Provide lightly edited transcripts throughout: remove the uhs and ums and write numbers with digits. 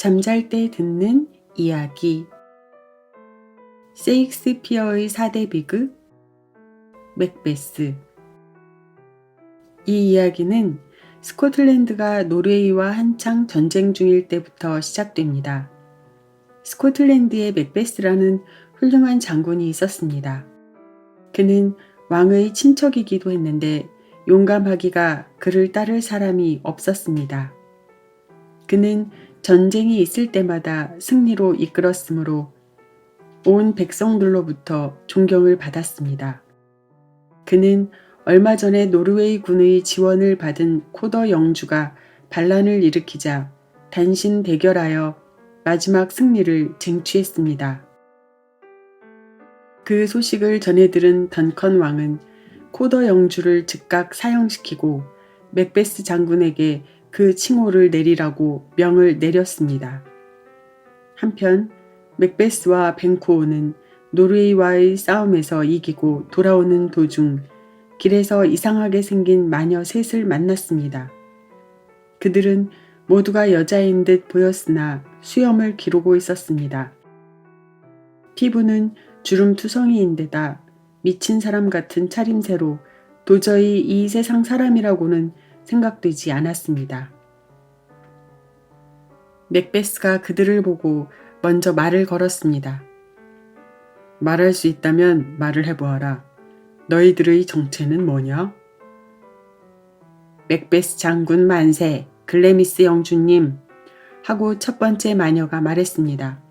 잠잘 때 듣는 이야기. 세익스피어의 4대 비극 맥베스. 이 이야기는 스코틀랜드가 노르웨이와 한창 전쟁 중일 때부터 시작됩니다. 스코틀랜드에 맥베스라는 훌륭한 장군이 있었습니다. 그는 왕의 친척이기도 했는데 용감하기가 그를 따를 사람이 없었습니다. 그는 전쟁이 있을 때마다 승리로 이끌었으므로 온 백성들로부터 존경을 받았습니다. 그는 얼마 전에 노르웨이 군의 지원을 받은 코더 영주가 반란을 일으키자 단신 대결하여 마지막 승리를 쟁취했습니다. 그 소식을 전해 들은 던컨 왕은 코더 영주를 즉각 사형시키고 맥베스 장군에게 그 칭호를 내리라고 명을 내렸습니다. 한편 맥베스와 벤코오는 노르웨이와의 싸움에서 이기고 돌아오는 도중 길에서 이상하게 생긴 마녀 셋을 만났습니다. 그들은 모두가 여자인 듯 보였으나 수염을 기르고 있었습니다. 피부는 주름투성이인데다 미친 사람 같은 차림새로 도저히 이 세상 사람이라고는 생각되지 않았습니다. 맥베스가 그들을 보고 먼저 말을 걸었습니다. 말할 수 있다면 말을 해보아라. 너희들의 정체는 뭐냐? 맥베스 장군 만세, 글래미스 영주님 하고 첫 번째 마녀가 말했습니다.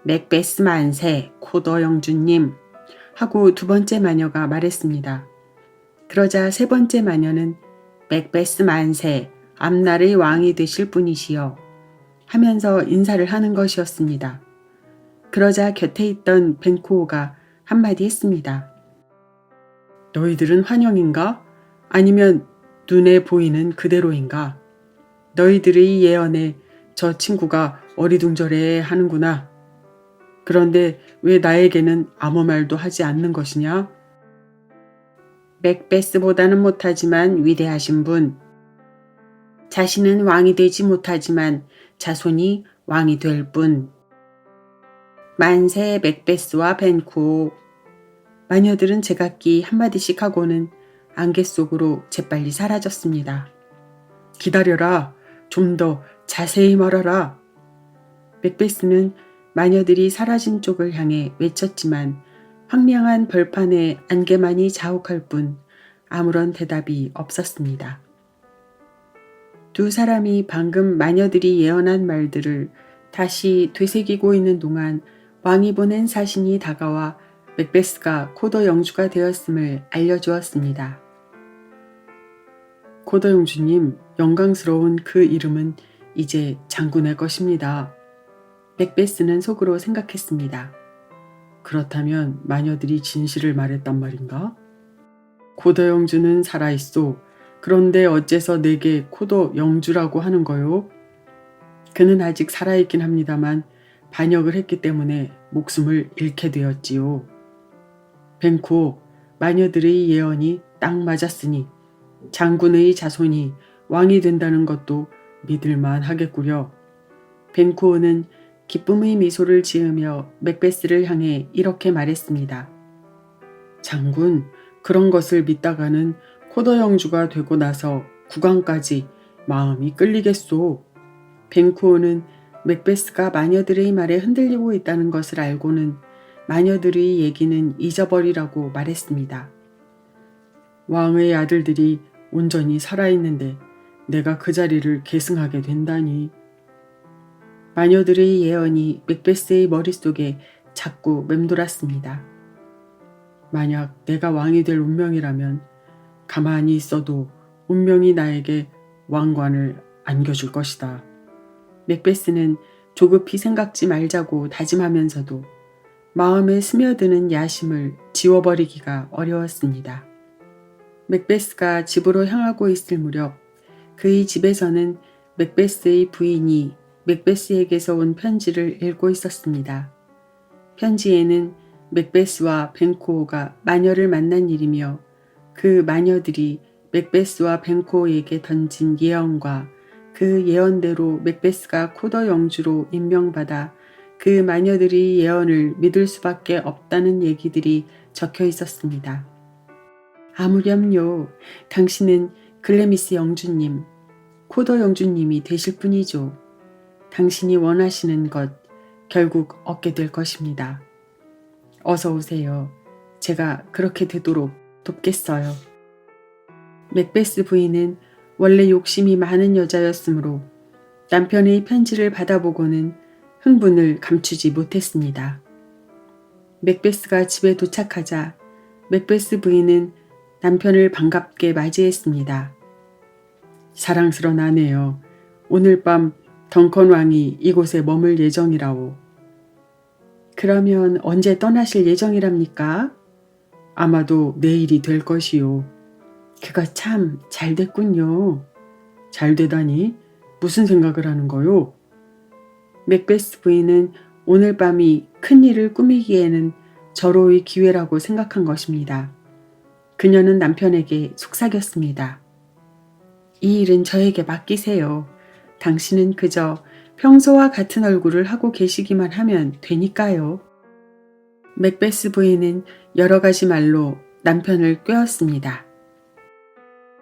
맥베스 만세, 코더 영주님 하고 두 번째 마녀가 말했습니다. 그러자 세 번째 마녀는 맥베스 만세, 앞날의 왕이 되실 분이시여 하면서 인사를 하는 것이었습니다. 그러자 곁에 있던 벤코오가 한마디 했습니다. 너희들은 환영인가? 아니면 눈에 보이는 그대로인가? 너희들의 예언에 저 친구가 어리둥절해 하는구나. 그런데 왜 나에게는 아무 말도 하지 않는 것이냐? 맥베스보다는 못하지만 위대하신 분. 자신은 왕이 되지 못하지만 자손이 왕이 될 분. 만세 맥베스와 벤코오. 마녀들은 제각기 한마디씩 하고는 안개 속으로 재빨리 사라졌습니다. 기다려라. 좀 더 자세히 말하라. 맥베스는 마녀들이 사라진 쪽을 향해 외쳤지만 황량한 벌판에 안개만이 자욱할 뿐 아무런 대답이 없었습니다. 두 사람이 방금 마녀들이 예언한 말들을 다시 되새기고 있는 동안 왕이 보낸 사신이 다가와 맥베스가 코더 영주가 되었음을 알려주었습니다. 코더 영주님, 영광스러운 그 이름은 이제 장군의 것입니다. 맥베스는 속으로 생각했습니다. 그렇다면 마녀들이 진실을 말했단 말인가? 코더 영주는 살아있소. 그런데 어째서 내게 코더 영주라고 하는 거요? 그는 아직 살아있긴 합니다만 반역을 했기 때문에 목숨을 잃게 되었지요. 벤코, 마녀들의 예언이 딱 맞았으니 장군의 자손이 왕이 된다는 것도 믿을만 하겠구려. 벤코는 기쁨의 미소를 지으며 맥베스를 향해 이렇게 말했습니다. 장군, 그런 것을 믿다가는 코더 영주가 되고 나서 국왕까지 마음이 끌리겠소. 벤코는 맥베스가 마녀들의 말에 흔들리고 있다는 것을 알고는 마녀들의 얘기는 잊어버리라고 말했습니다. 왕의 아들들이 온전히 살아있는데 내가 그 자리를 계승하게 된다니. 마녀들의 예언이 맥베스의 머릿속에 자꾸 맴돌았습니다. 만약 내가 왕이 될 운명이라면 가만히 있어도 운명이 나에게 왕관을 안겨줄 것이다. 맥베스는 조급히 생각지 말자고 다짐하면서도 마음에 스며드는 야심을 지워버리기가 어려웠습니다. 맥베스가 집으로 향하고 있을 무렵 그의 집에서는 맥베스의 부인이 맥베스에게서 온 편지를 읽고 있었습니다. 편지에는 맥베스와 벤코오가 마녀를 만난 일이며 그 마녀들이 맥베스와 벤코오에게 던진 예언과 그 예언대로 맥베스가 코더 영주로 임명받아 그 마녀들이 예언을 믿을 수밖에 없다는 얘기들이 적혀 있었습니다. 아무렴요. 당신은 글래미스 영주님, 코더 영주님이 되실 분이죠. 당신이 원하시는 것 결국 얻게 될 것입니다. 어서 오세요. 제가 그렇게 되도록 돕겠어요. 맥베스 부인은 원래 욕심이 많은 여자였으므로 남편의 편지를 받아보고는 흥분을 감추지 못했습니다. 맥베스가 집에 도착하자 맥베스 부인은 남편을 반갑게 맞이했습니다. 사랑스런 아내여, 오늘 밤 덩컨 왕이 이곳에 머물 예정이라오. 그러면 언제 떠나실 예정이랍니까? 아마도 내일이 될 것이요. 그거 참 잘 됐군요. 잘 되다니? 무슨 생각을 하는 거요? 맥베스 부인은 오늘 밤이 큰 일을 꾸미기에는 절호의 기회라고 생각한 것입니다. 그녀는 남편에게 속삭였습니다. 이 일은 저에게 맡기세요. 당신은 그저 평소와 같은 얼굴을 하고 계시기만 하면 되니까요. 맥베스 부인은 여러 가지 말로 남편을 꾀었습니다.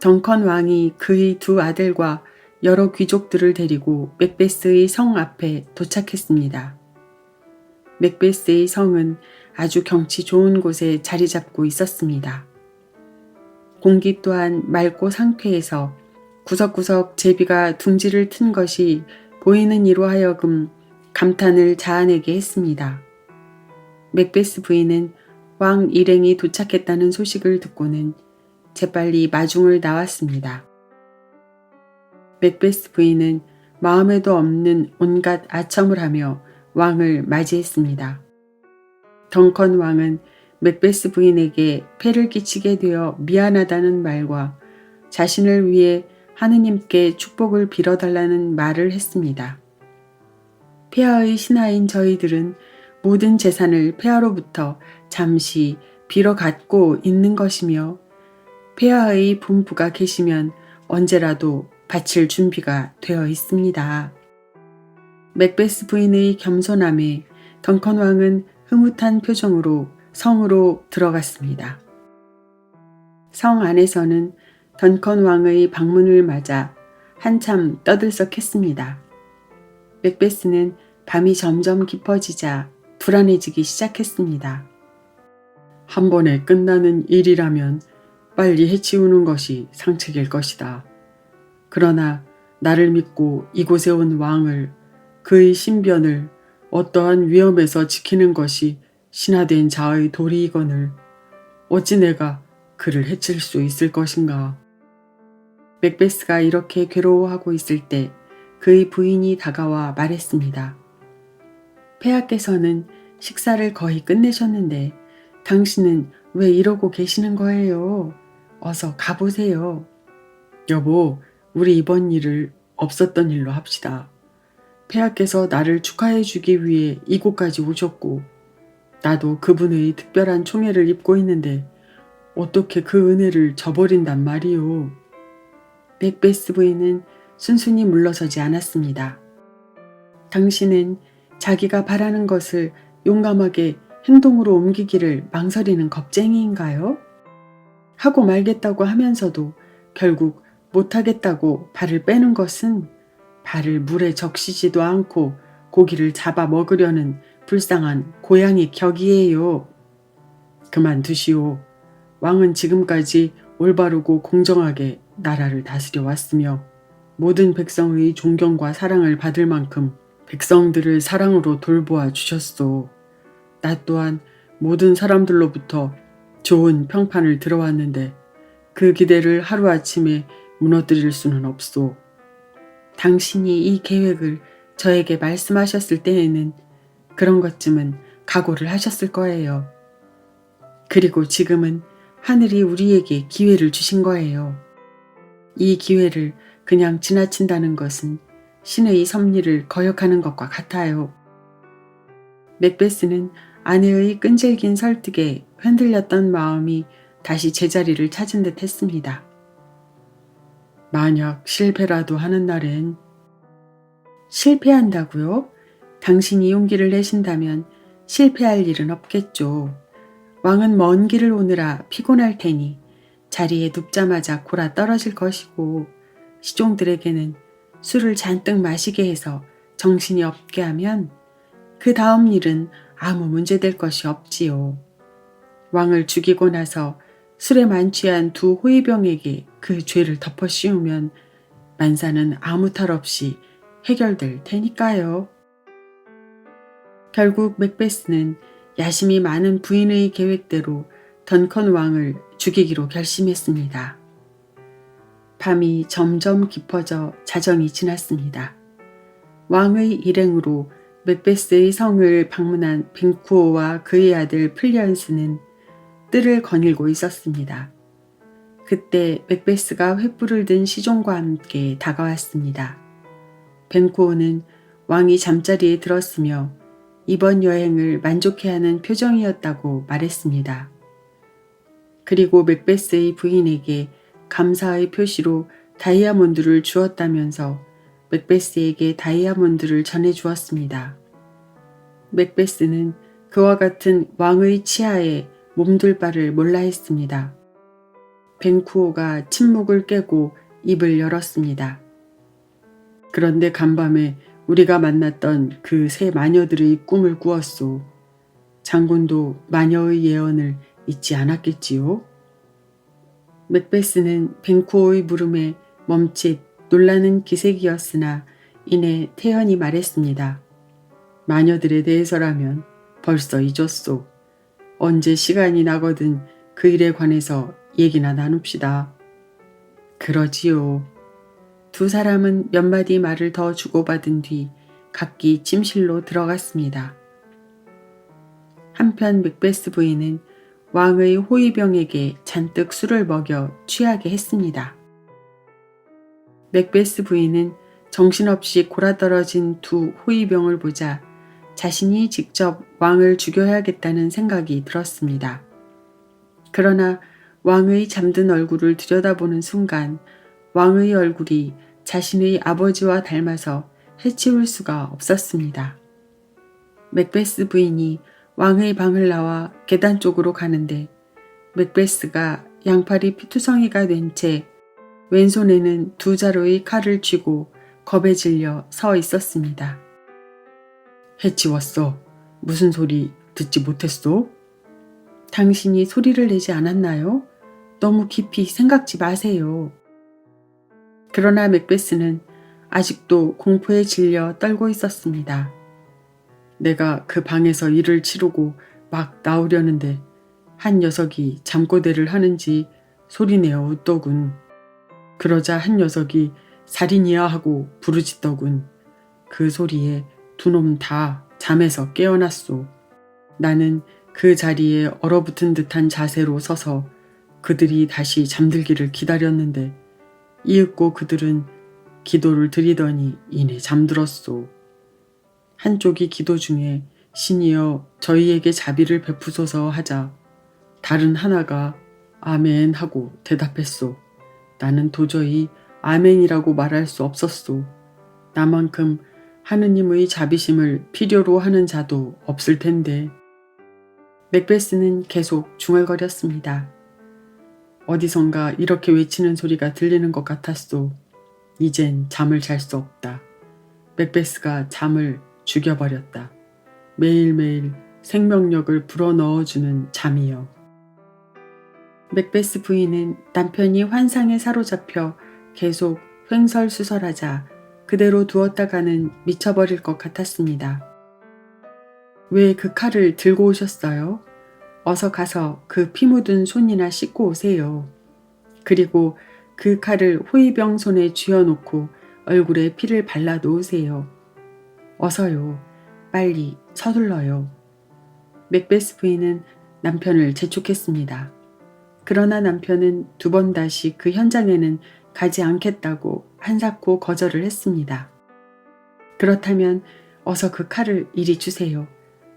덩컨 왕이 그의 두 아들과 여러 귀족들을 데리고 맥베스의 성 앞에 도착했습니다. 맥베스의 성은 아주 경치 좋은 곳에 자리 잡고 있었습니다. 공기 또한 맑고 상쾌해서 구석구석 제비가 둥지를 튼 것이 보이는 이로 하여금 감탄을 자아내게 했습니다. 맥베스 부인은 왕 일행이 도착했다는 소식을 듣고는 재빨리 마중을 나왔습니다. 맥베스 부인은 마음에도 없는 온갖 아첨을 하며 왕을 맞이했습니다. 덩컨 왕은 맥베스 부인에게 폐를 끼치게 되어 미안하다는 말과 자신을 위해 하느님께 축복을 빌어달라는 말을 했습니다. 폐하의 신하인 저희들은 모든 재산을 폐하로부터 잠시 빌어 갖고 있는 것이며 폐하의 분부가 계시면 언제라도 바칠 준비가 되어 있습니다. 맥베스 부인의 겸손함에 덩컨 왕은 흐뭇한 표정으로 성으로 들어갔습니다. 성 안에서는 덩컨 왕의 방문을 맞아 한참 떠들썩했습니다. 맥베스는 밤이 점점 깊어지자 불안해지기 시작했습니다. 한 번에 끝나는 일이라면 빨리 해치우는 것이 상책일 것이다. 그러나 나를 믿고 이곳에 온 왕을, 그의 신변을 어떠한 위험에서 지키는 것이 신하된 자의 도리이거늘 어찌 내가 그를 해칠 수 있을 것인가. 맥베스가 이렇게 괴로워하고 있을 때 그의 부인이 다가와 말했습니다. 폐하께서는 식사를 거의 끝내셨는데 당신은 왜 이러고 계시는 거예요? 어서 가보세요. 여보, 우리 이번 일을 없었던 일로 합시다. 폐하께서 나를 축하해 주기 위해 이곳까지 오셨고 나도 그분의 특별한 총애를 입고 있는데 어떻게 그 은혜를 저버린단 말이오. 맥베스 부인은 순순히 물러서지 않았습니다. 당신은 자기가 바라는 것을 용감하게 행동으로 옮기기를 망설이는 겁쟁이인가요? 하고 말겠다고 하면서도 결국 못하겠다고 발을 빼는 것은 발을 물에 적시지도 않고 고기를 잡아 먹으려는 불쌍한 고양이 격이에요. 그만두시오. 왕은 지금까지 올바르고 공정하게 나라를 다스려 왔으며 모든 백성의 존경과 사랑을 받을 만큼 백성들을 사랑으로 돌보아 주셨소. 나 또한 모든 사람들로부터 좋은 평판을 들어왔는데 그 기대를 하루아침에 무너뜨릴 수는 없소. 당신이 이 계획을 저에게 말씀하셨을 때에는 그런 것쯤은 각오를 하셨을 거예요. 그리고 지금은 하늘이 우리에게 기회를 주신 거예요. 이 기회를 그냥 지나친다는 것은 신의 섭리를 거역하는 것과 같아요. 맥베스는 아내의 끈질긴 설득에 흔들렸던 마음이 다시 제자리를 찾은 듯 했습니다. 만약 실패라도 하는 날엔 실패한다고요? 당신이 용기를 내신다면 실패할 일은 없겠죠. 왕은 먼 길을 오느라 피곤할 테니 자리에 눕자마자 골아 떨어질 것이고 시종들에게는 술을 잔뜩 마시게 해서 정신이 없게 하면 그 다음 일은 아무 문제될 것이 없지요. 왕을 죽이고 나서 술에 만취한 두 호위병에게 그 죄를 덮어 씌우면 만사는 아무 탈 없이 해결될 테니까요. 결국 맥베스는 야심이 많은 부인의 계획대로 던컨 왕을 죽이기로 결심했습니다. 밤이 점점 깊어져 자정이 지났습니다. 왕의 일행으로 맥베스의 성을 방문한 벤쿠오와 그의 아들 플리언스는 뜰을 거닐고 있었습니다. 그때 맥베스가 횃불을 든 시종과 함께 다가왔습니다. 벤쿠오는 왕이 잠자리에 들었으며 이번 여행을 만족해하는 표정이었다고 말했습니다. 그리고 맥베스의 부인에게 감사의 표시로 다이아몬드를 주었다면서 맥베스에게 다이아몬드를 전해주었습니다. 맥베스는 그와 같은 왕의 치하에 몸둘 바를 몰라 했습니다. 벤쿠오가 침묵을 깨고 입을 열었습니다. 그런데 간밤에 우리가 만났던 그 세 마녀들의 꿈을 꾸었소. 장군도 마녀의 예언을 잊지 않았겠지요? 맥베스는 벤쿠오의 물음에 멈칫 놀라는 기색이었으나 이내 태연히 말했습니다. 마녀들에 대해서라면 벌써 잊었소. 언제 시간이 나거든 그 일에 관해서 얘기나 나눕시다. 그러지요. 두 사람은 몇 마디 말을 더 주고받은 뒤 각기 침실로 들어갔습니다. 한편 맥베스 부인은 왕의 호위병에게 잔뜩 술을 먹여 취하게 했습니다. 맥베스 부인은 정신없이 골아떨어진 두 호위병을 보자 자신이 직접 왕을 죽여야겠다는 생각이 들었습니다. 그러나 왕의 잠든 얼굴을 들여다보는 순간 왕의 얼굴이 자신의 아버지와 닮아서 해치울 수가 없었습니다. 맥베스 부인이 왕의 방을 나와 계단 쪽으로 가는데 맥베스가 양팔이 피투성이가 된 채 왼손에는 두 자루의 칼을 쥐고 겁에 질려 서 있었습니다. 해치웠어. 무슨 소리 듣지 못했소? 당신이 소리를 내지 않았나요? 너무 깊이 생각지 마세요. 그러나 맥베스는 아직도 공포에 질려 떨고 있었습니다. 내가 그 방에서 일을 치르고 막 나오려는데 한 녀석이 잠꼬대를 하는지 소리내어 웃더군. 그러자 한 녀석이 살인이야 하고 부르짖더군. 그 소리에 두 놈 다 잠에서 깨어났소. 나는 그 자리에 얼어붙은 듯한 자세로 서서 그들이 다시 잠들기를 기다렸는데 이윽고 그들은 기도를 드리더니 이내 잠들었소. 한쪽이 기도 중에 신이여 저희에게 자비를 베푸소서 하자 다른 하나가 아멘 하고 대답했소. 나는 도저히 아멘이라고 말할 수 없었소. 나만큼 하느님의 자비심을 필요로 하는 자도 없을 텐데. 맥베스는 계속 중얼거렸습니다. 어디선가 이렇게 외치는 소리가 들리는 것 같았소. 이젠 잠을 잘 수 없다. 맥베스가 잠을 죽여버렸다. 매일매일 생명력을 불어넣어주는 잠이여. 맥베스 부인은 남편이 환상에 사로잡혀 계속 횡설수설하자 그대로 두었다가는 미쳐버릴 것 같았습니다. 왜 그 칼을 들고 오셨어요? 어서 가서 그 피 묻은 손이나 씻고 오세요. 그리고 그 칼을 호위병 손에 쥐어놓고 얼굴에 피를 발라 놓으세요. 어서요. 빨리 서둘러요. 맥베스 부인은 남편을 재촉했습니다. 그러나 남편은 두 번 다시 그 현장에는 가지 않겠다고 한사코 거절을 했습니다. 그렇다면 어서 그 칼을 이리 주세요.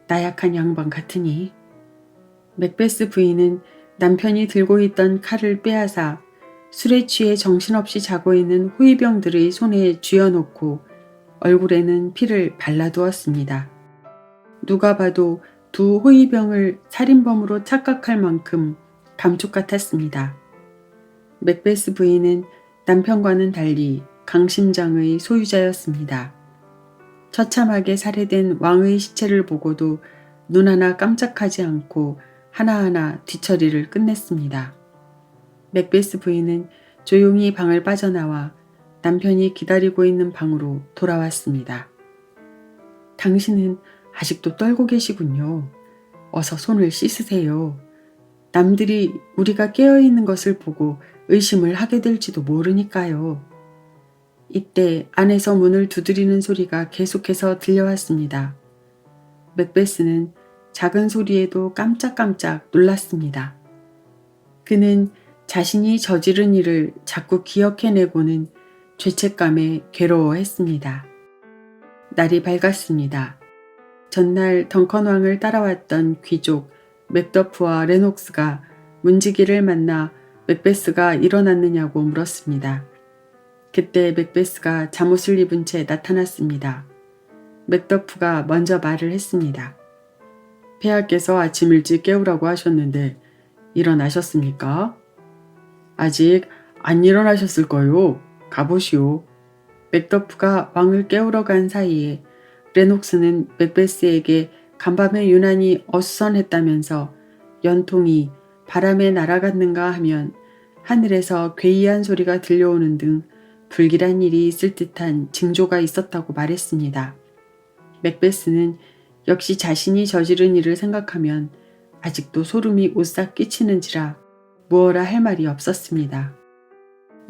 나약한 양반 같으니. 맥베스 부인은 남편이 들고 있던 칼을 빼앗아 술에 취해 정신없이 자고 있는 호위병들의 손에 쥐어놓고 얼굴에는 피를 발라두었습니다. 누가 봐도 두 호위병을 살인범으로 착각할 만큼 감쪽 같았습니다. 맥베스 부인은 남편과는 달리 강심장의 소유자였습니다. 처참하게 살해된 왕의 시체를 보고도 눈 하나 깜짝하지 않고 하나하나 뒤처리를 끝냈습니다. 맥베스 부인은 조용히 방을 빠져나와 남편이 기다리고 있는 방으로 돌아왔습니다. 당신은 아직도 떨고 계시군요. 어서 손을 씻으세요. 남들이 우리가 깨어있는 것을 보고 의심을 하게 될지도 모르니까요. 이때 안에서 문을 두드리는 소리가 계속해서 들려왔습니다. 맥베스는 작은 소리에도 깜짝깜짝 놀랐습니다. 그는 자신이 저지른 일을 자꾸 기억해내고는 죄책감에 괴로워했습니다. 날이 밝았습니다. 전날 덩컨 왕을 따라왔던 귀족 맥더프와 레녹스가 문지기를 만나 맥베스가 일어났느냐고 물었습니다. 그때 맥베스가 잠옷을 입은 채 나타났습니다. 맥더프가 먼저 말을 했습니다. 폐하께서 아침 일찍 깨우라고 하셨는데 일어나셨습니까? 아직 안 일어나셨을 거요. 가보시오. 맥더프가 왕을 깨우러 간 사이에 레녹스는 맥베스에게 간밤에 유난히 어수선했다면서 연통이 바람에 날아갔는가 하면 하늘에서 괴이한 소리가 들려오는 등 불길한 일이 있을 듯한 징조가 있었다고 말했습니다. 맥베스는 역시 자신이 저지른 일을 생각하면 아직도 소름이 오싹 끼치는지라 무어라 할 말이 없었습니다.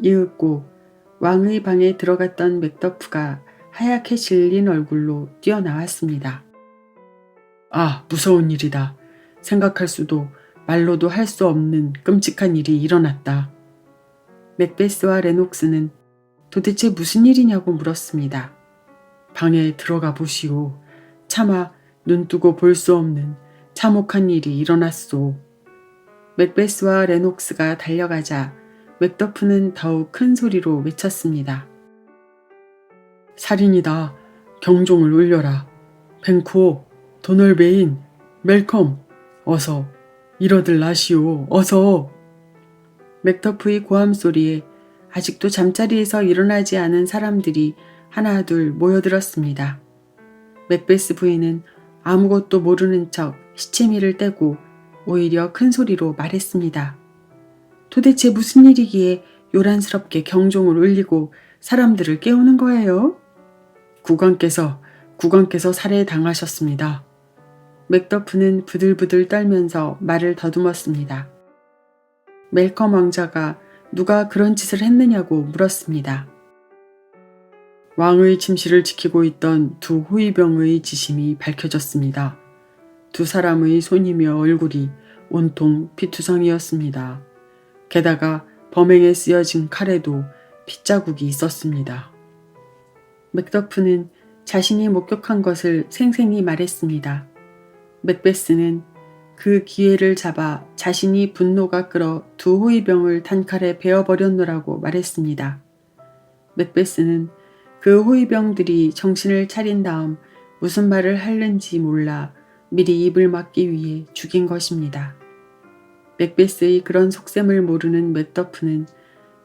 이윽고 왕의 방에 들어갔던 맥더프가 하얗게 질린 얼굴로 뛰어나왔습니다. 아, 무서운 일이다. 생각할 수도 말로도 할 수 없는 끔찍한 일이 일어났다. 맥베스와 레녹스는 도대체 무슨 일이냐고 물었습니다. 방에 들어가 보시오. 차마 눈뜨고 볼 수 없는 참혹한 일이 일어났소. 맥베스와 레녹스가 달려가자 맥더프는 더욱 큰 소리로 외쳤습니다. 살인이다. 경종을 울려라. 벤쿠오, 도널베인, 멜컴, 어서 이러들 나시오. 어서. 맥더프의 고함 소리에 아직도 잠자리에서 일어나지 않은 사람들이 하나둘 모여들었습니다. 맥베스 부인은 아무것도 모르는 척 시체미를 떼고 오히려 큰 소리로 말했습니다. 도대체 무슨 일이기에 요란스럽게 경종을 울리고 사람들을 깨우는 거예요? 국왕께서 살해당하셨습니다. 맥더프는 부들부들 떨면서 말을 더듬었습니다. 멜컴 왕자가 누가 그런 짓을 했느냐고 물었습니다. 왕의 침실을 지키고 있던 두 호위병의 지심이 밝혀졌습니다. 두 사람의 손이며 얼굴이 온통 피투성이었습니다. 게다가 범행에 쓰여진 칼에도 핏자국이 있었습니다. 맥더프는 자신이 목격한 것을 생생히 말했습니다. 맥베스는 그 기회를 잡아 자신이 분노가 끌어 두 호위병을 단칼에 베어버렸노라고 말했습니다. 맥베스는 그 호위병들이 정신을 차린 다음 무슨 말을 하는지 몰라 미리 입을 막기 위해 죽인 것입니다. 맥베스의 그런 속셈을 모르는 맥더프는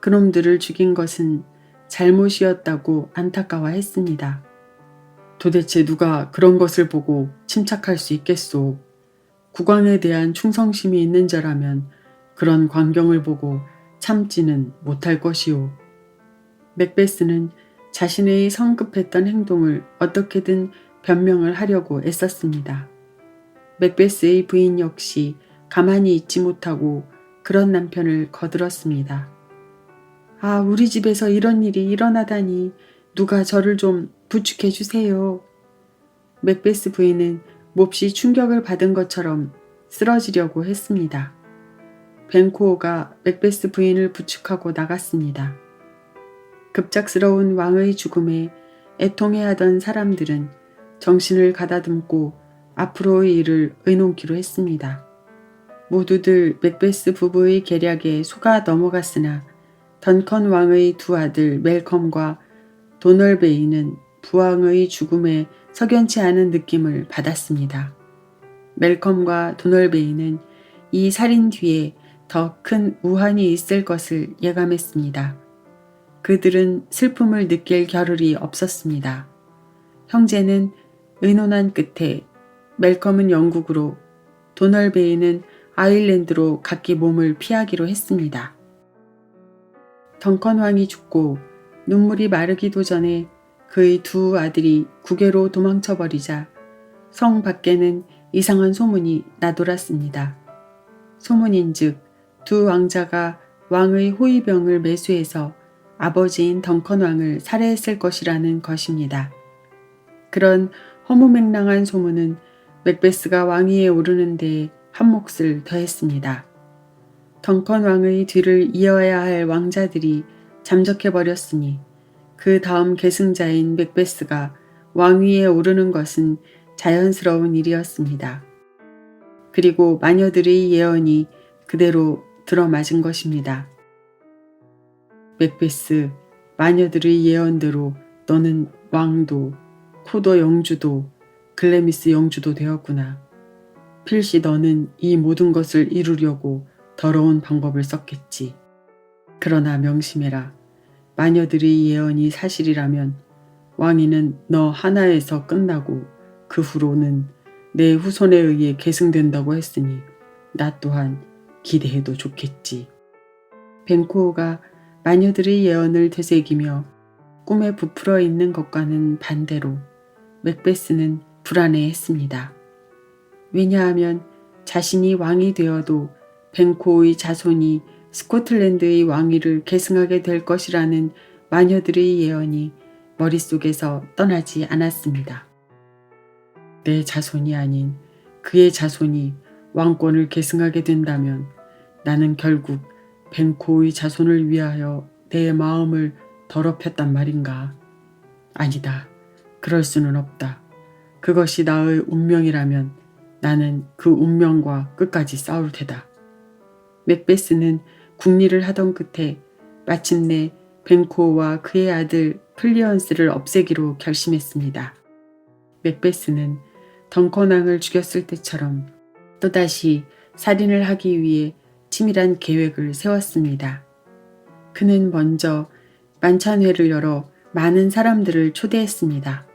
그놈들을 죽인 것은 잘못이었다고 안타까워했습니다. 도대체 누가 그런 것을 보고 침착할 수 있겠소. 국왕에 대한 충성심이 있는 자라면 그런 광경을 보고 참지는 못할 것이오. 맥베스는 자신의 성급했던 행동을 어떻게든 변명을 하려고 애썼습니다. 맥베스의 부인 역시 가만히 있지 못하고 그런 남편을 거들었습니다. 아, 우리 집에서 이런 일이 일어나다니 누가 저를 좀 부축해 주세요. 맥베스 부인은 몹시 충격을 받은 것처럼 쓰러지려고 했습니다. 벤쿠오가 맥베스 부인을 부축하고 나갔습니다. 급작스러운 왕의 죽음에 애통해하던 사람들은 정신을 가다듬고 앞으로의 일을 의논키로 했습니다. 모두들 맥베스 부부의 계략에 속아 넘어갔으나 던컨 왕의 두 아들 멜컴과 도널베이는 부왕의 죽음에 석연치 않은 느낌을 받았습니다. 멜컴과 도널베이는 이 살인 뒤에 더 큰 우환이 있을 것을 예감했습니다. 그들은 슬픔을 느낄 겨를이 없었습니다. 형제는 의논한 끝에 멜컴은 영국으로, 도널베이는 아일랜드로 각기 몸을 피하기로 했습니다. 덩컨 왕이 죽고 눈물이 마르기도 전에 그의 두 아들이 국외로 도망쳐버리자 성 밖에는 이상한 소문이 나돌았습니다. 소문인즉 두 왕자가 왕의 호위병을 매수해서 아버지인 덩컨 왕을 살해했을 것이라는 것입니다. 그런 허무맹랑한 소문은 맥베스가 왕위에 오르는 데에 한 몫을 더했습니다. 덩컨 왕의 뒤를 이어야 할 왕자들이 잠적해버렸으니 그 다음 계승자인 맥베스가 왕위에 오르는 것은 자연스러운 일이었습니다. 그리고 마녀들의 예언이 그대로 들어맞은 것입니다. 맥베스, 마녀들의 예언대로 너는 왕도, 코더 영주도, 글래미스 영주도 되었구나. 필시 너는 이 모든 것을 이루려고 더러운 방법을 썼겠지. 그러나 명심해라. 마녀들의 예언이 사실이라면 왕위는 너 하나에서 끝나고 그 후로는 내 후손에 의해 계승된다고 했으니 나 또한 기대해도 좋겠지. 벤코호가 마녀들의 예언을 되새기며 꿈에 부풀어 있는 것과는 반대로 맥베스는 불안해했습니다. 왜냐하면 자신이 왕이 되어도 벤코호의 자손이 스코틀랜드의 왕위를 계승하게 될 것이라는 마녀들의 예언이 머릿속에서 떠나지 않았습니다. 내 자손이 아닌 그의 자손이 왕권을 계승하게 된다면 나는 결국 벤코호의 자손을 위하여 내 마음을 더럽혔단 말인가? 아니다. 그럴 수는 없다. 그것이 나의 운명이라면 나는 그 운명과 끝까지 싸울 테다. 맥베스는 궁리를 하던 끝에 마침내 벤코호와 그의 아들 플리언스를 없애기로 결심했습니다. 맥베스는 덩컨 왕을 죽였을 때처럼 또다시 살인을 하기 위해 치밀한 계획을 세웠습니다. 그는 먼저 만찬회를 열어 많은 사람들을 초대했습니다.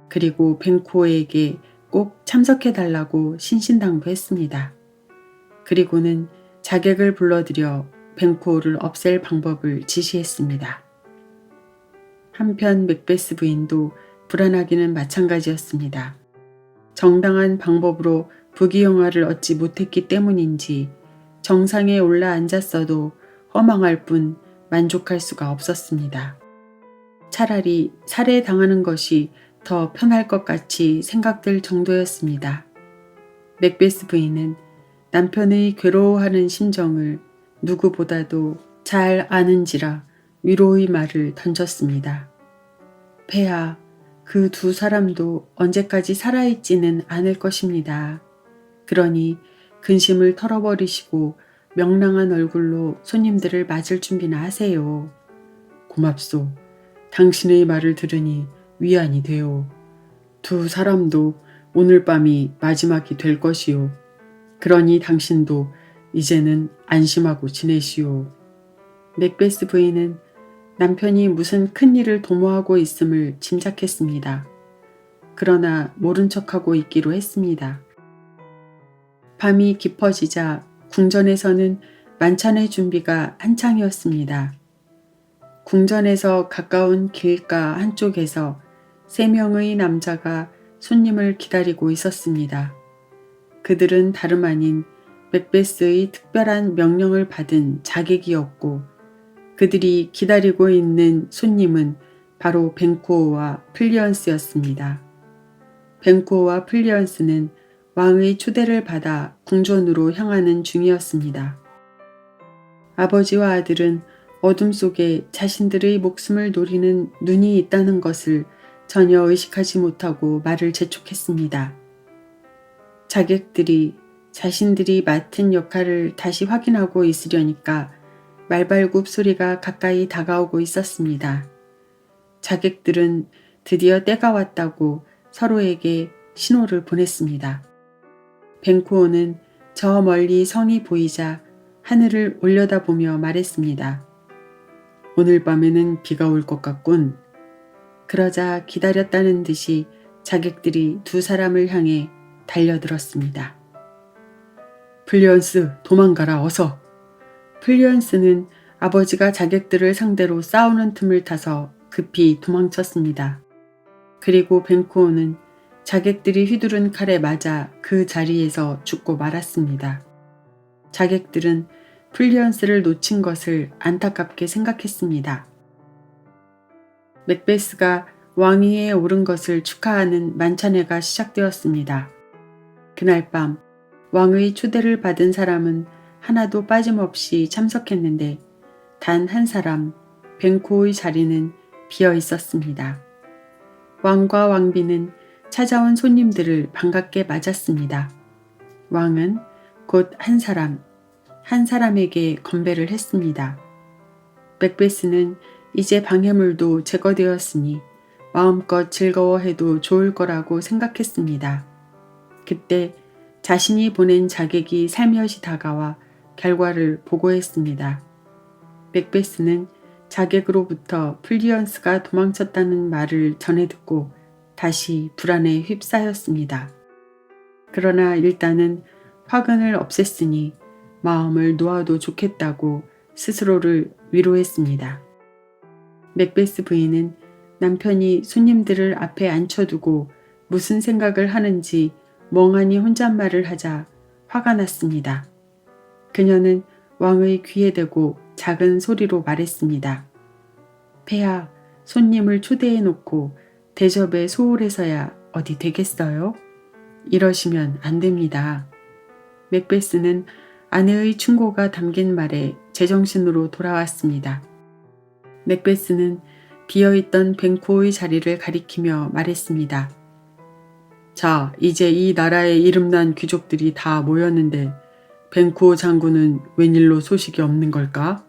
그리고 벤코호에게 꼭 참석해달라고 신신당부했습니다. 그리고는 자객을 불러들여 벤코호를 없앨 방법을 지시했습니다. 한편 맥베스 부인도 불안하기는 마찬가지였습니다. 정당한 방법으로 부귀영화를 얻지 못했기 때문인지 정상에 올라앉았어도 허망할 뿐 만족할 수가 없었습니다. 차라리 살해당하는 것이 더 편할 것 같이 생각될 정도였습니다. 맥베스 부인은 남편의 괴로워하는 심정을 누구보다도 잘 아는지라 위로의 말을 던졌습니다. 폐하, 그 두 사람도 언제까지 살아있지는 않을 것입니다. 그러니 근심을 털어버리시고 명랑한 얼굴로 손님들을 맞을 준비나 하세요. 고맙소. 당신의 말을 들으니 위안이 되오. 두 사람도 오늘 밤이 마지막이 될 것이오. 그러니 당신도 이제는 안심하고 지내시오. 맥베스 부인은 남편이 무슨 큰일을 도모하고 있음을 짐작했습니다. 그러나 모른 척하고 있기로 했습니다. 밤이 깊어지자 궁전에서는 만찬의 준비가 한창이었습니다. 궁전에서 가까운 길가 한쪽에서 3명의 남자가 손님을 기다리고 있었습니다. 그들은 다름 아닌 맥베스의 특별한 명령을 받은 자객이었고 그들이 기다리고 있는 손님은 바로 벤코호와 플리언스였습니다. 벤코호와 플리언스는 왕의 초대를 받아 궁전으로 향하는 중이었습니다. 아버지와 아들은 어둠 속에 자신들의 목숨을 노리는 눈이 있다는 것을 전혀 의식하지 못하고 말을 재촉했습니다. 자객들이 자신들이 맡은 역할을 다시 확인하고 있으려니까 말발굽 소리가 가까이 다가오고 있었습니다. 자객들은 드디어 때가 왔다고 서로에게 신호를 보냈습니다. 벤쿠오는 저 멀리 성이 보이자 하늘을 올려다보며 말했습니다. 오늘 밤에는 비가 올 것 같군. 그러자 기다렸다는 듯이 자객들이 두 사람을 향해 달려들었습니다. 플리언스, 도망가라 어서. 플리언스는 아버지가 자객들을 상대로 싸우는 틈을 타서 급히 도망쳤습니다. 그리고 벤쿠오는 자객들이 휘두른 칼에 맞아 그 자리에서 죽고 말았습니다. 자객들은 플리언스를 놓친 것을 안타깝게 생각했습니다. 맥베스가 왕위에 오른 것을 축하하는 만찬회가 시작되었습니다. 그날 밤 왕의 초대를 받은 사람은 하나도 빠짐없이 참석했는데 단 한 사람, 벤쿠오의 자리는 비어 있었습니다. 왕과 왕비는 찾아온 손님들을 반갑게 맞았습니다. 왕은 곧 한 사람에게 건배를 했습니다. 맥베스는 이제 방해물도 제거되었으니 마음껏 즐거워해도 좋을 거라고 생각했습니다. 그때 자신이 보낸 자객이 살며시 다가와 결과를 보고했습니다. 맥베스는 자객으로부터 플리언스가 도망쳤다는 말을 전해 듣고 다시 불안에 휩싸였습니다. 그러나 일단은 화근을 없앴으니 마음을 놓아도 좋겠다고 스스로를 위로했습니다. 맥베스 부인은 남편이 손님들을 앞에 앉혀두고 무슨 생각을 하는지 멍하니 혼잣말을 하자 화가 났습니다. 그녀는 왕의 귀에 대고 작은 소리로 말했습니다. 폐하, 손님을 초대해 놓고 대접에 소홀해서야 어디 되겠어요? 이러시면 안 됩니다. 맥베스는 아내의 충고가 담긴 말에 제정신으로 돌아왔습니다. 맥베스는 비어있던 벤쿠오의 자리를 가리키며 말했습니다. 자, 이제 이 나라의 이름난 귀족들이 다 모였는데 벤쿠오 장군은 웬일로 소식이 없는 걸까?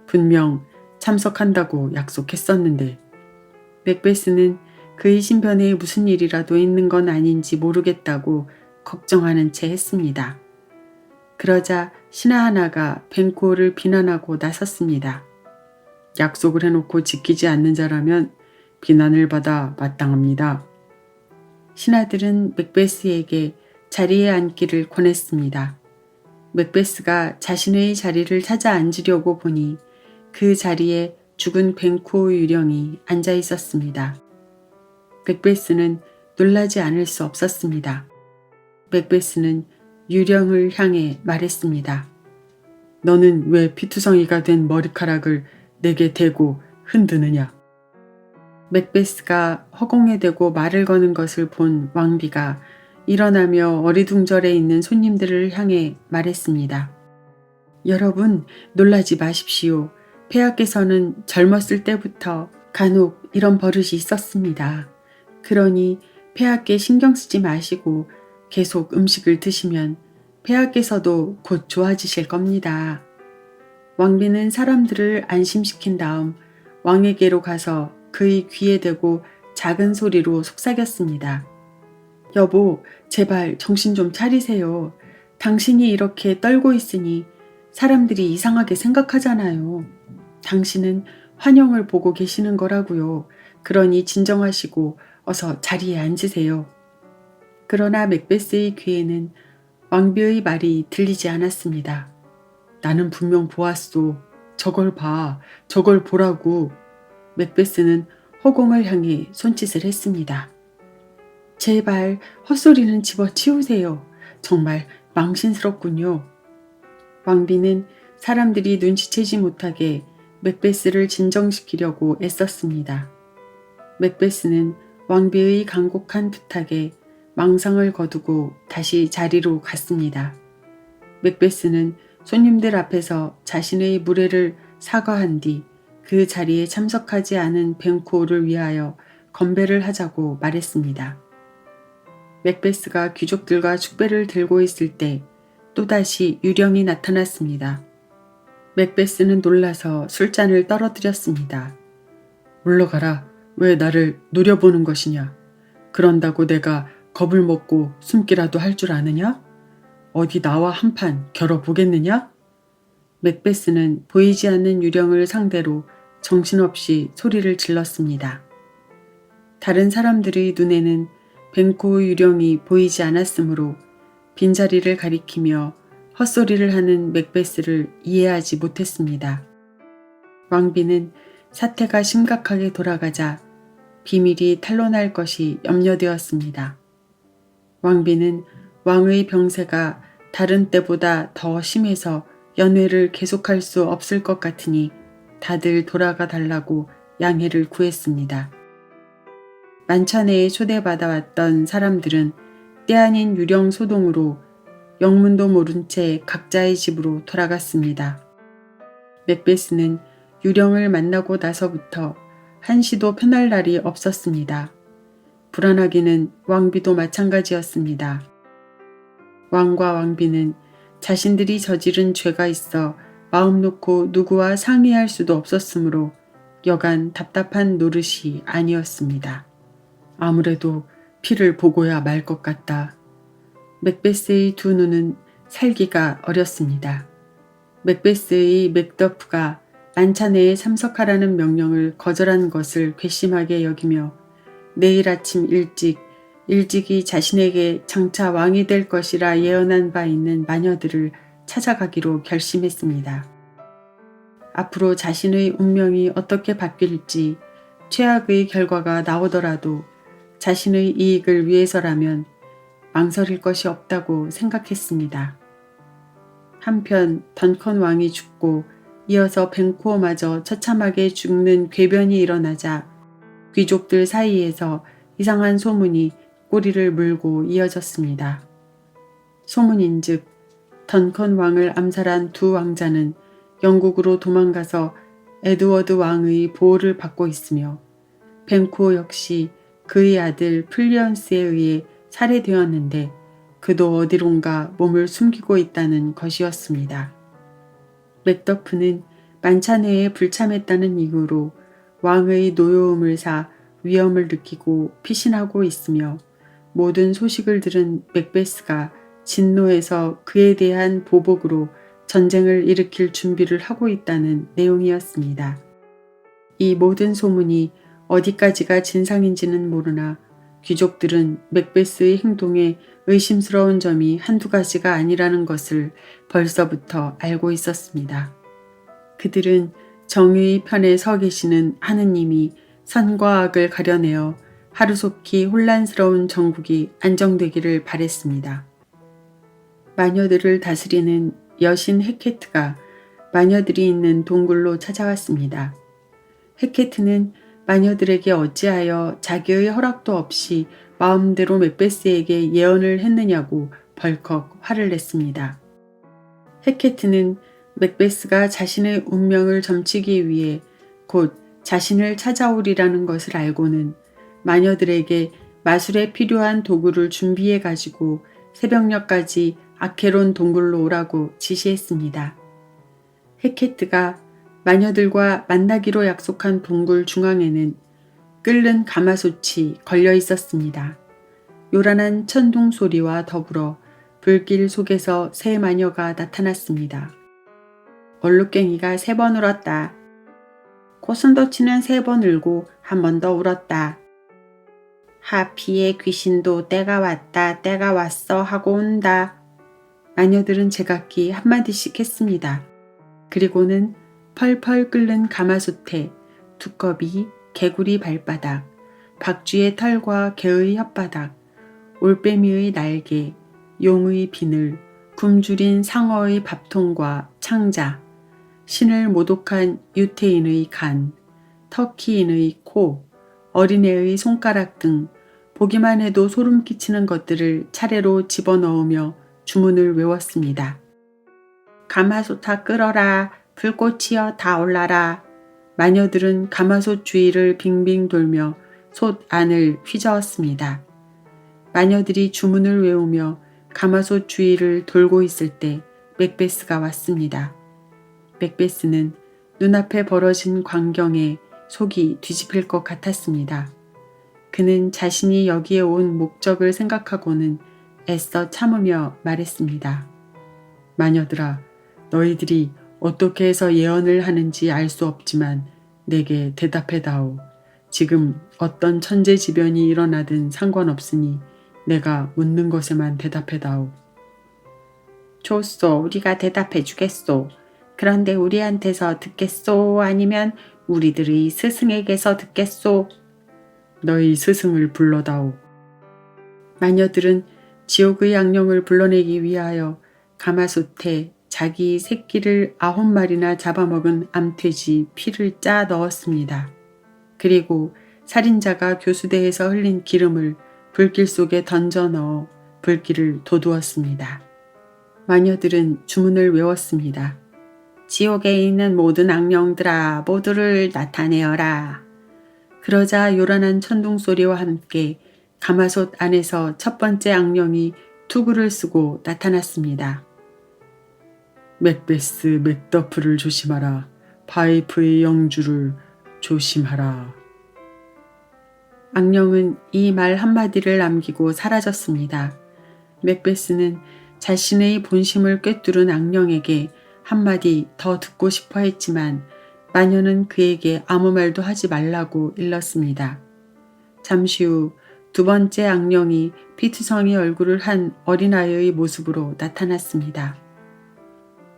분명 참석한다고 약속했었는데. 맥베스는 그의 신변에 무슨 일이라도 있는 건 아닌지 모르겠다고 걱정하는 채 했습니다. 그러자 신하 하나가 벤쿠오를 비난하고 나섰습니다. 약속을 해놓고 지키지 않는 자라면 비난을 받아 마땅합니다. 신하들은 맥베스에게 자리에 앉기를 권했습니다. 맥베스가 자신의 자리를 찾아 앉으려고 보니 그 자리에 죽은 벤쿠오 유령이 앉아 있었습니다. 맥베스는 놀라지 않을 수 없었습니다. 맥베스는 유령을 향해 말했습니다. 너는 왜 피투성이가 된 머리카락을 내게 대고 흔드느냐? 맥베스가 허공에 대고 말을 거는 것을 본 왕비가 일어나며 어리둥절해 있는 손님들을 향해 말했습니다. 여러분, 놀라지 마십시오. 폐하께서는 젊었을 때부터 간혹 이런 버릇이 있었습니다. 그러니 폐하께 신경 쓰지 마시고 계속 음식을 드시면 폐하께서도 곧 좋아지실 겁니다. 왕비는 사람들을 안심시킨 다음 왕에게로 가서 그의 귀에 대고 작은 소리로 속삭였습니다. 여보, 제발 정신 좀 차리세요. 당신이 이렇게 떨고 있으니 사람들이 이상하게 생각하잖아요. 당신은 환영을 보고 계시는 거라고요. 그러니 진정하시고 어서 자리에 앉으세요. 그러나 맥베스의 귀에는 왕비의 말이 들리지 않았습니다. 나는 분명 보았소. 저걸 봐. 저걸 보라고. 맥베스는 허공을 향해 손짓을 했습니다. 제발 헛소리는 집어치우세요. 정말 망신스럽군요. 왕비는 사람들이 눈치채지 못하게 맥베스를 진정시키려고 애썼습니다. 맥베스는 왕비의 간곡한 부탁에 망상을 거두고 다시 자리로 갔습니다. 맥베스는 손님들 앞에서 자신의 무례를 사과한 뒤 그 자리에 참석하지 않은 벤쿠오를 위하여 건배를 하자고 말했습니다. 맥베스가 귀족들과 축배를 들고 있을 때 또다시 유령이 나타났습니다. 맥베스는 놀라서 술잔을 떨어뜨렸습니다. 물러가라. 왜 나를 노려보는 것이냐. 그런다고 내가 겁을 먹고 숨기라도 할 줄 아느냐? 어디 나와 한판 겨뤄보겠느냐? 맥베스는 보이지 않는 유령을 상대로 정신없이 소리를 질렀습니다. 다른 사람들의 눈에는 벤코 유령이 보이지 않았으므로 빈자리를 가리키며 헛소리를 하는 맥베스를 이해하지 못했습니다. 왕비는 사태가 심각하게 돌아가자 비밀이 탄로날 것이 염려되었습니다. 왕비는 왕의 병세가 다른 때보다 더 심해서 연회를 계속할 수 없을 것 같으니 다들 돌아가 달라고 양해를 구했습니다. 만찬회에 초대받아 왔던 사람들은 때 아닌 유령 소동으로 영문도 모른 채 각자의 집으로 돌아갔습니다. 맥베스는 유령을 만나고 나서부터 한시도 편할 날이 없었습니다. 불안하기는 왕비도 마찬가지였습니다. 왕과 왕비는 자신들이 저지른 죄가 있어 마음 놓고 누구와 상의할 수도 없었으므로 여간 답답한 노릇이 아니었습니다. 아무래도 피를 보고야 말 것 같다. 맥베스의 두 눈은 살기가 어렸습니다. 맥베스의 맥더프가 만찬회에 참석하라는 명령을 거절한 것을 괘씸하게 여기며 내일 아침 일찍이 자신에게 장차 왕이 될 것이라 예언한 바 있는 마녀들을 찾아가기로 결심했습니다. 앞으로 자신의 운명이 어떻게 바뀔지 최악의 결과가 나오더라도 자신의 이익을 위해서라면 망설일 것이 없다고 생각했습니다. 한편 던컨 왕이 죽고 이어서 벤코어마저 처참하게 죽는 궤변이 일어나자 귀족들 사이에서 이상한 소문이 꼬리를 물고 이어졌습니다. 소문인즉 던컨 왕을 암살한 두 왕자는 영국으로 도망가서 에드워드 왕의 보호를 받고 있으며 벤코어 역시 그의 아들 플리언스에 의해 살해되었는데 그도 어디론가 몸을 숨기고 있다는 것이었습니다. 맥더프는 만찬회에 불참했다는 이유로 왕의 노여움을 사 위험을 느끼고 피신하고 있으며 모든 소식을 들은 맥베스가 진노해서 그에 대한 보복으로 전쟁을 일으킬 준비를 하고 있다는 내용이었습니다. 이 모든 소문이 어디까지가 진상인지는 모르나 귀족들은 맥베스의 행동에 의심스러운 점이 한두 가지가 아니라는 것을 벌써부터 알고 있었습니다. 그들은 정의의 편에 서 계시는 하느님이 선과 악을 가려내어 하루속히 혼란스러운 정국이 안정되기를 바랬습니다. 마녀들을 다스리는 여신 헤케트가 마녀들이 있는 동굴로 찾아왔습니다. 헤케트는 마녀들에게 어찌하여 자기의 허락도 없이 마음대로 맥베스에게 예언을 했느냐고 벌컥 화를 냈습니다. 헤케트는 맥베스가 자신의 운명을 점치기 위해 곧 자신을 찾아오리라는 것을 알고는 마녀들에게 마술에 필요한 도구를 준비해 가지고 새벽녘까지 아케론 동굴로 오라고 지시했습니다. 헤케트가 마녀들과 만나기로 약속한 동굴 중앙에는 끓는 가마솥이 걸려 있었습니다. 요란한 천둥 소리와 더불어 불길 속에서 새 마녀가 나타났습니다. 얼룩갱이가 3번 울었다. 고슴도치는 3번 울고 한 번 더 울었다. 하피의 귀신도 때가 왔다 때가 왔어 하고 온다. 마녀들은 제각기 한마디씩 했습니다. 그리고는 펄펄 끓는 가마솥에 두꺼비, 개구리 발바닥, 박쥐의 털과 개의 혓바닥, 올빼미의 날개, 용의 비늘, 굶주린 상어의 밥통과 창자, 신을 모독한 유태인의 간, 터키인의 코, 어린애의 손가락 등 보기만 해도 소름 끼치는 것들을 차례로 집어넣으며 주문을 외웠습니다. 가마솥아 끓어라. 불꽃이여 다 올라라. 마녀들은 가마솥 주위를 빙빙 돌며 솥 안을 휘저었습니다. 마녀들이 주문을 외우며 가마솥 주위를 돌고 있을 때 맥베스가 왔습니다. 맥베스는 눈앞에 벌어진 광경에 속이 뒤집힐 것 같았습니다. 그는 자신이 여기에 온 목적을 생각하고는 애써 참으며 말했습니다. 마녀들아, 너희들이 어떻게 해서 예언을 하는지 알 수 없지만 내게 대답해다오. 지금 어떤 천재지변이 일어나든 상관없으니 내가 묻는 것에만 대답해다오. 좋소, 우리가 대답해 주겠소. 그런데 우리한테서 듣겠소? 아니면 우리들의 스승에게서 듣겠소? 너희 스승을 불러다오. 마녀들은 지옥의 악령을 불러내기 위하여 가마솥에 자기 새끼를 9마리나 잡아먹은 암돼지 피를 짜 넣었습니다. 그리고 살인자가 교수대에서 흘린 기름을 불길 속에 던져 넣어 불길을 돋우었습니다. 마녀들은 주문을 외웠습니다. 지옥에 있는 모든 악령들아, 모두를 나타내어라. 그러자 요란한 천둥 소리와 함께 가마솥 안에서 첫 번째 악령이 투구를 쓰고 나타났습니다. 맥베스 맥더프를 조심하라. 파이프의 영주를 조심하라. 악령은 이 말 한마디를 남기고 사라졌습니다. 맥베스는 자신의 본심을 꿰뚫은 악령에게 한마디 더 듣고 싶어 했지만 마녀는 그에게 아무 말도 하지 말라고 일렀습니다. 잠시 후 두 번째 악령이 피투성이 얼굴을 한 어린아이의 모습으로 나타났습니다.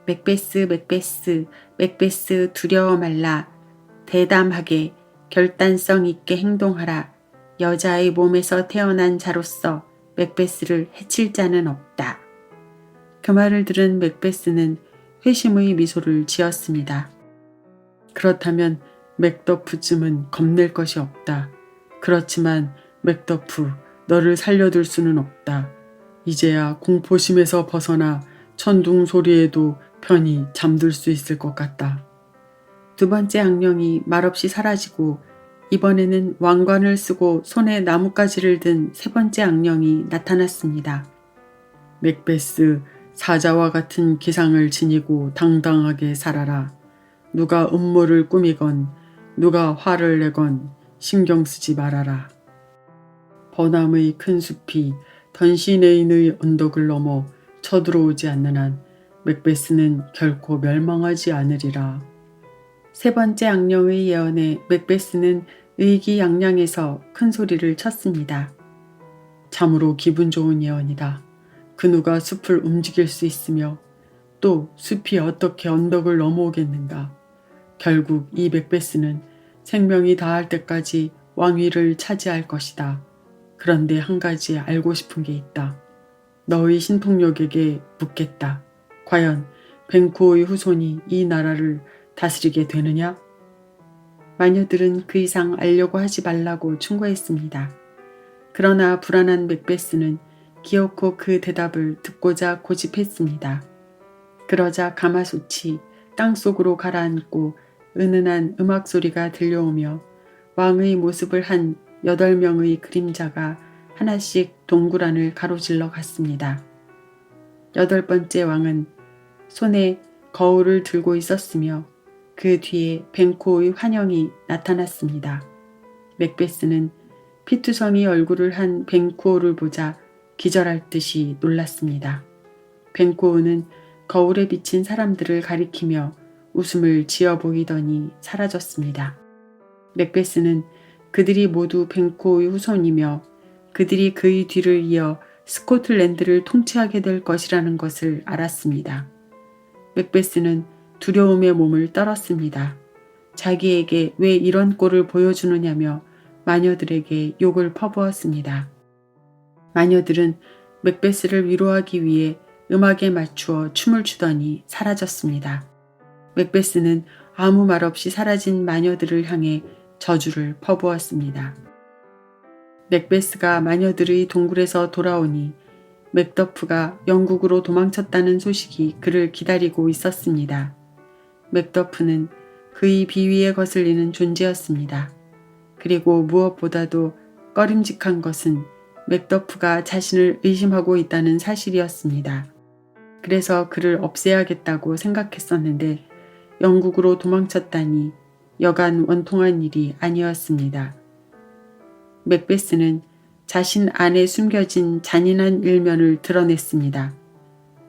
맥베스, 맥베스, 맥베스 두려워 말라. 대담하게 결단성 있게 행동하라. 여자의 몸에서 태어난 자로서 맥베스를 해칠 자는 없다. 그 말을 들은 맥베스는 회심의 미소를 지었습니다. 그렇다면 맥더프쯤은 겁낼 것이 없다. 그렇지만 맥더프, 너를 살려둘 수는 없다. 이제야 공포심에서 벗어나 천둥 소리에도 편히 잠들 수 있을 것 같다. 두 번째 악령이 말없이 사라지고 이번에는 왕관을 쓰고 손에 나뭇가지를 든 세 번째 악령이 나타났습니다. 맥베스, 사자와 같은 기상을 지니고 당당하게 살아라. 누가 음모를 꾸미건 누가 화를 내건 신경 쓰지 말아라. 버남의 큰 숲이 던시네인의 언덕을 넘어 쳐들어오지 않는 한 맥베스는 결코 멸망하지 않으리라. 세 번째 악령의 예언에 맥베스는 의기양양해서 큰 소리를 쳤습니다. 참으로 기분 좋은 예언이다. 그 누가 숲을 움직일 수 있으며 또 숲이 어떻게 언덕을 넘어오겠는가. 결국 이 맥베스는 생명이 다할 때까지 왕위를 차지할 것이다. 그런데 한 가지 알고 싶은 게 있다. 너의 신통력에게 묻겠다. 과연 벤쿠의 후손이 이 나라를 다스리게 되느냐? 마녀들은 그 이상 알려고 하지 말라고 충고했습니다. 그러나 불안한 맥베스는 기어코 그 대답을 듣고자 고집했습니다. 그러자 가마솥이 땅속으로 가라앉고 은은한 음악 소리가 들려오며 왕의 모습을 한 8명의 그림자가 하나씩 동굴안을 가로질러 갔습니다. 8번째 왕은 손에 거울을 들고 있었으며 그 뒤에 벤코의 환영이 나타났습니다. 맥베스는 피투성이 얼굴을 한 벤코를 보자 기절할 듯이 놀랐습니다. 벤코우는 거울에 비친 사람들을 가리키며 웃음을 지어 보이더니 사라졌습니다. 맥베스는 그들이 모두 벤코의 후손이며 그들이 그의 뒤를 이어 스코틀랜드를 통치하게 될 것이라는 것을 알았습니다. 맥베스는 두려움에 몸을 떨었습니다. 자기에게 왜 이런 꼴을 보여주느냐며 마녀들에게 욕을 퍼부었습니다. 마녀들은 맥베스를 위로하기 위해 음악에 맞추어 춤을 추더니 사라졌습니다. 맥베스는 아무 말 없이 사라진 마녀들을 향해 저주를 퍼부었습니다. 맥베스가 마녀들의 동굴에서 돌아오니 맥더프가 영국으로 도망쳤다는 소식이 그를 기다리고 있었습니다. 맥더프는 그의 비위에 거슬리는 존재였습니다. 그리고 무엇보다도 꺼림직한 것은 맥더프가 자신을 의심하고 있다는 사실이었습니다. 그래서 그를 없애야겠다고 생각했었는데 영국으로 도망쳤다니 여간 원통한 일이 아니었습니다. 맥베스는 자신 안에 숨겨진 잔인한 일면을 드러냈습니다.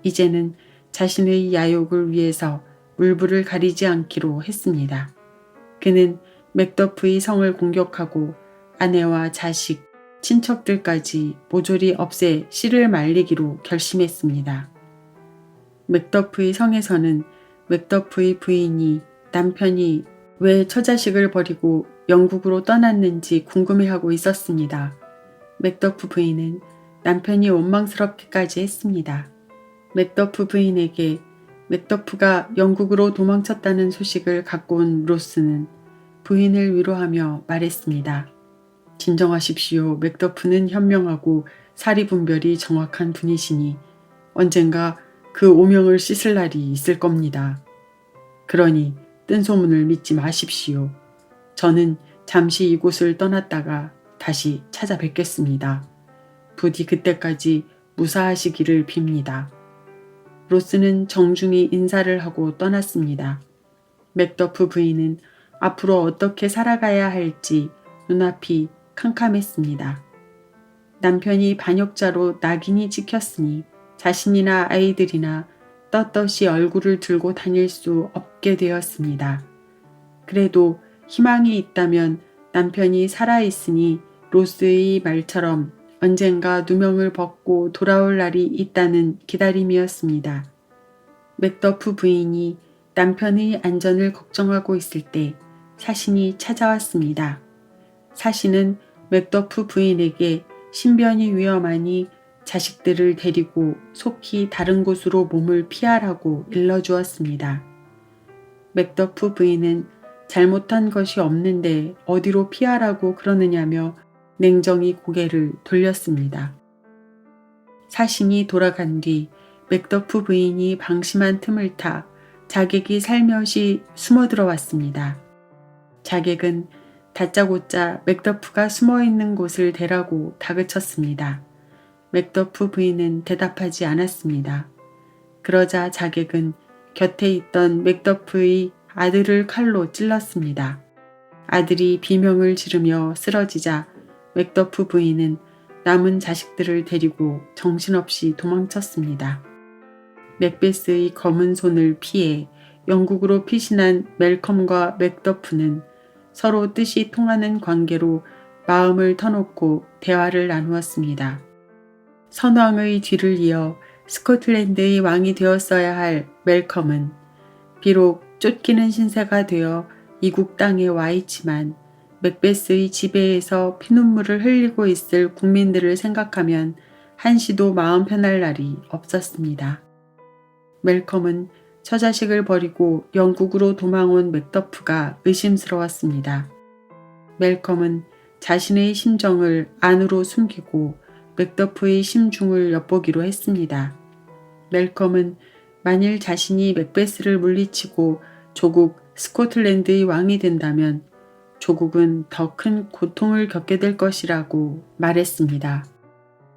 이제는 자신의 야욕을 위해서 물불을 가리지 않기로 했습니다. 그는 맥더프의 성을 공격하고 아내와 자식, 친척들까지 모조리 없애 씨를 말리기로 결심했습니다. 맥더프의 성에서는 맥더프의 부인이 남편이 왜 처자식을 버리고 영국으로 떠났는지 궁금해하고 있었습니다. 맥더프 부인은 남편이 원망스럽기까지 했습니다. 맥더프 부인에게 맥더프가 영국으로 도망쳤다는 소식을 갖고 온 로스는 부인을 위로하며 말했습니다. 진정하십시오. 맥더프는 현명하고 사리분별이 정확한 분이시니 언젠가 그 오명을 씻을 날이 있을 겁니다. 그러니 뜬 소문을 믿지 마십시오. 저는 잠시 이곳을 떠났다가 다시 찾아뵙겠습니다. 부디 그때까지 무사하시기를 빕니다. 로스는 정중히 인사를 하고 떠났습니다. 맥더프 부인은 앞으로 어떻게 살아가야 할지 눈앞이 캄캄했습니다. 남편이 반역자로 낙인이 찍혔으니 자신이나 아이들이나 떳떳이 얼굴을 들고 다닐 수 없게 되었습니다. 그래도 희망이 있다면 남편이 살아있으니 로스의 말처럼 언젠가 누명을 벗고 돌아올 날이 있다는 기다림이었습니다. 맥더프 부인이 남편의 안전을 걱정하고 있을 때 사신이 찾아왔습니다. 사신은 맥더프 부인에게 신변이 위험하니 자식들을 데리고 속히 다른 곳으로 몸을 피하라고 일러주었습니다. 맥더프 부인은 잘못한 것이 없는데 어디로 피하라고 그러느냐며 냉정히 고개를 돌렸습니다. 사신이 돌아간 뒤 맥더프 부인이 방심한 틈을 타 자객이 살며시 숨어들어왔습니다. 자객은 다짜고짜 맥더프가 숨어있는 곳을 대라고 다그쳤습니다. 맥더프 부인은 대답하지 않았습니다. 그러자 자객은 곁에 있던 맥더프의 아들을 칼로 찔렀습니다. 아들이 비명을 지르며 쓰러지자 맥더프 부인은 남은 자식들을 데리고 정신없이 도망쳤습니다. 맥베스의 검은 손을 피해 영국으로 피신한 멜컴과 맥더프는 서로 뜻이 통하는 관계로 마음을 터놓고 대화를 나누었습니다. 선왕의 뒤를 이어 스코틀랜드의 왕이 되었어야 할 멜컴은 비록 쫓기는 신세가 되어 이국 땅에 와 있지만 맥베스의 지배에서 피눈물을 흘리고 있을 국민들을 생각하면 한시도 마음 편할 날이 없었습니다. 멜컴은 처자식을 버리고 영국으로 도망온 맥더프가 의심스러웠습니다. 멜컴은 자신의 심정을 안으로 숨기고 맥더프의 심중을 엿보기로 했습니다. 멜컴은 만일 자신이 맥베스를 물리치고 조국 스코틀랜드의 왕이 된다면 조국은 더 큰 고통을 겪게 될 것이라고 말했습니다.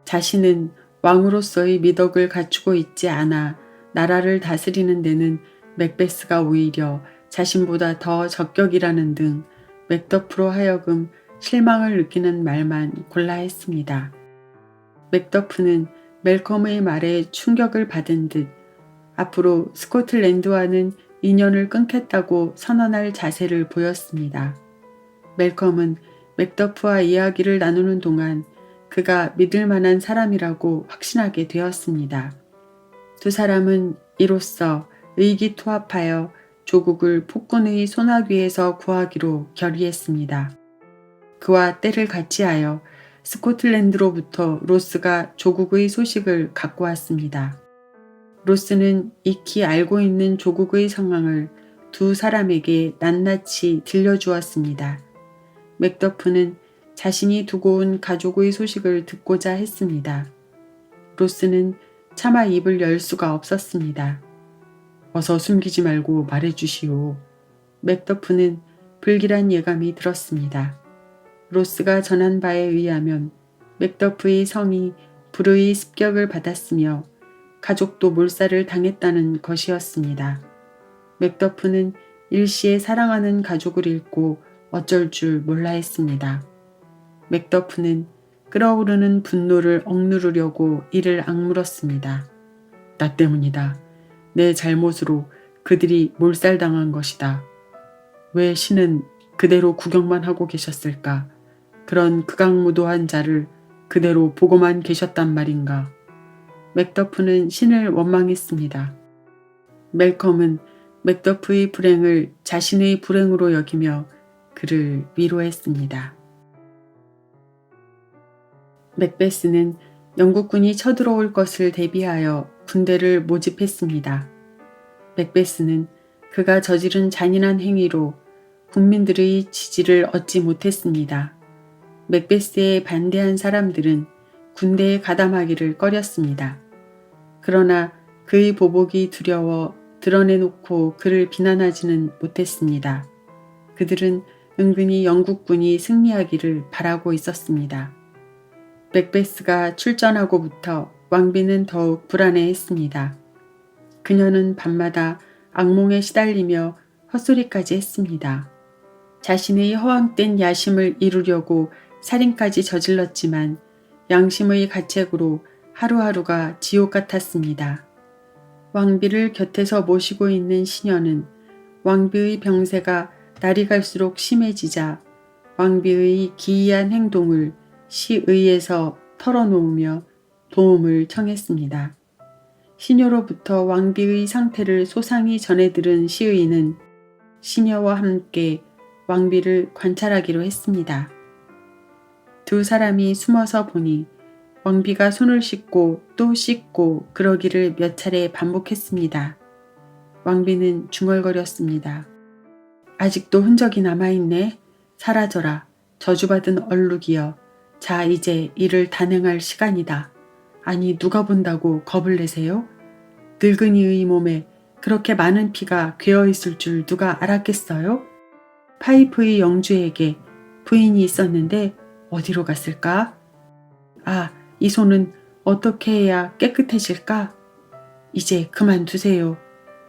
자신은 왕으로서의 미덕을 갖추고 있지 않아 나라를 다스리는 데는 맥베스가 오히려 자신보다 더 적격이라는 등 맥더프로 하여금 실망을 느끼는 말만 골라 했습니다. 맥더프는 멜컴의 말에 충격을 받은 듯 앞으로 스코틀랜드와는 인연을 끊겠다고 선언할 자세를 보였습니다. 멜컴은 맥더프와 이야기를 나누는 동안 그가 믿을 만한 사람이라고 확신하게 되었습니다. 두 사람은 이로써 의기투합하여 조국을 폭군의 소나귀에서 구하기로 결의했습니다. 그와 때를 같이하여 스코틀랜드로부터 로스가 조국의 소식을 갖고 왔습니다. 로스는 익히 알고 있는 조국의 상황을 두 사람에게 낱낱이 들려주었습니다. 맥더프는 자신이 두고 온 가족의 소식을 듣고자 했습니다. 로스는 차마 입을 열 수가 없었습니다. 어서 숨기지 말고 말해주시오. 맥더프는 불길한 예감이 들었습니다. 로스가 전한 바에 의하면 맥더프의 성이 불의의 습격을 받았으며 가족도 몰살을 당했다는 것이었습니다. 맥더프는 일시에 사랑하는 가족을 잃고 어쩔 줄 몰라 했습니다. 맥더프는 끓어오르는 분노를 억누르려고 이를 악물었습니다. 나 때문이다. 내 잘못으로 그들이 몰살당한 것이다. 왜 신은 그대로 구경만 하고 계셨을까? 그런 극악무도한 자를 그대로 보고만 계셨단 말인가? 맥더프는 신을 원망했습니다. 멜컴은 맥더프의 불행을 자신의 불행으로 여기며 그를 위로했습니다. 맥베스는 영국군이 쳐들어올 것을 대비하여 군대를 모집했습니다. 맥베스는 그가 저지른 잔인한 행위로 국민들의 지지를 얻지 못했습니다. 맥베스에 반대한 사람들은 군대에 가담하기를 꺼렸습니다. 그러나 그의 보복이 두려워 드러내놓고 그를 비난하지는 못했습니다. 그들은 은근히 영국군이 승리하기를 바라고 있었습니다. 맥베스가 출전하고부터 왕비는 더욱 불안해했습니다. 그녀는 밤마다 악몽에 시달리며 헛소리까지 했습니다. 자신의 허황된 야심을 이루려고 살인까지 저질렀지만 양심의 가책으로 하루하루가 지옥 같았습니다. 왕비를 곁에서 모시고 있는 시녀는 왕비의 병세가 날이 갈수록 심해지자 왕비의 기이한 행동을 시의에서 털어놓으며 도움을 청했습니다. 시녀로부터 왕비의 상태를 소상히 전해들은 시의는 시녀와 함께 왕비를 관찰하기로 했습니다. 두 사람이 숨어서 보니 왕비가 손을 씻고 또 씻고 그러기를 몇 차례 반복했습니다. 왕비는 중얼거렸습니다. 아직도 흔적이 남아있네. 사라져라. 저주받은 얼룩이여. 자, 이제 이를 단행할 시간이다. 아니, 누가 본다고 겁을 내세요? 늙은이의 몸에 그렇게 많은 피가 괴어있을 줄 누가 알았겠어요? 파이프의 영주에게 부인이 있었는데 어디로 갔을까? 아, 이 손은 어떻게 해야 깨끗해질까? 이제 그만두세요.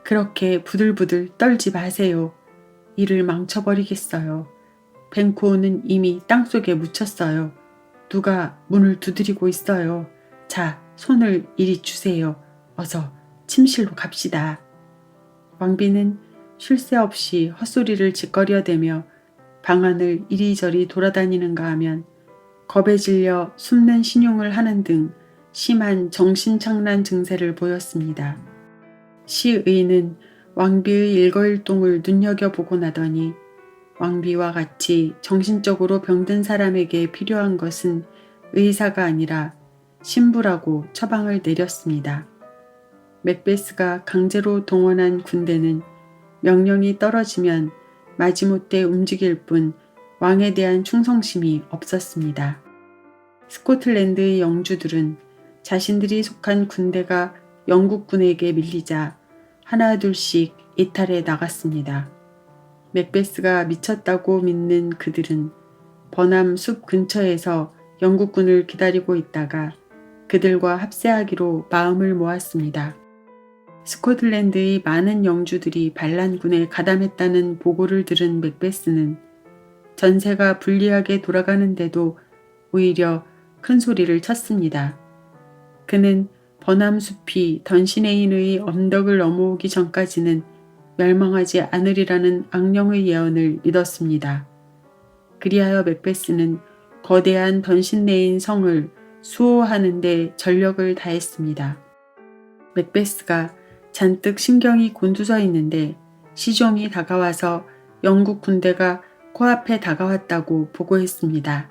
그렇게 부들부들 떨지 마세요. 이를 망쳐버리겠어요. 벤코는 이미 땅속에 묻혔어요. 누가 문을 두드리고 있어요. 자, 손을 이리 주세요. 어서 침실로 갑시다. 왕비는 쉴 새 없이 헛소리를 짓거려대며 방안을 이리저리 돌아다니는가 하면 겁에 질려 숨는 신용을 하는 등 심한 정신착란 증세를 보였습니다. 시의는 왕비의 일거일동을 눈여겨보고 나더니 왕비와 같이 정신적으로 병든 사람에게 필요한 것은 의사가 아니라 신부라고 처방을 내렸습니다. 맥베스가 강제로 동원한 군대는 명령이 떨어지면 마지못해 움직일 뿐 왕에 대한 충성심이 없었습니다. 스코틀랜드의 영주들은 자신들이 속한 군대가 영국군에게 밀리자 하나둘씩 이탈해 나갔습니다. 맥베스가 미쳤다고 믿는 그들은 버남 숲 근처에서 영국군을 기다리고 있다가 그들과 합세하기로 마음을 모았습니다. 스코틀랜드의 많은 영주들이 반란군에 가담했다는 보고를 들은 맥베스는 전세가 불리하게 돌아가는데도 오히려 큰 소리를 쳤습니다. 그는 버남 숲이 던시네인의 언덕을 넘어오기 전까지는 멸망하지 않으리라는 악령의 예언을 믿었습니다. 그리하여 맥베스는 거대한 던신네인 성을 수호하는 데 전력을 다했습니다. 맥베스가 잔뜩 신경이 곤두서 있는데 시종이 다가와서 영국 군대가 코앞에 다가왔다고 보고했습니다.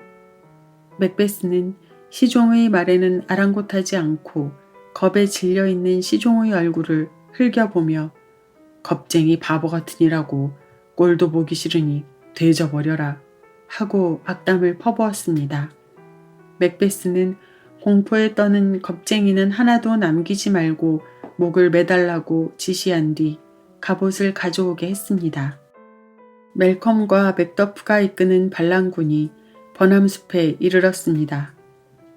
맥베스는 시종의 말에는 아랑곳하지 않고 겁에 질려있는 시종의 얼굴을 흘겨보며 겁쟁이 바보 같으니라고 꼴도 보기 싫으니 되져버려라 하고 악담을 퍼부었습니다. 맥베스는 공포에 떠는 겁쟁이는 하나도 남기지 말고 목을 매달라고 지시한 뒤 갑옷을 가져오게 했습니다. 멜컴과 맥더프가 이끄는 반란군이 버남숲에 이르렀습니다.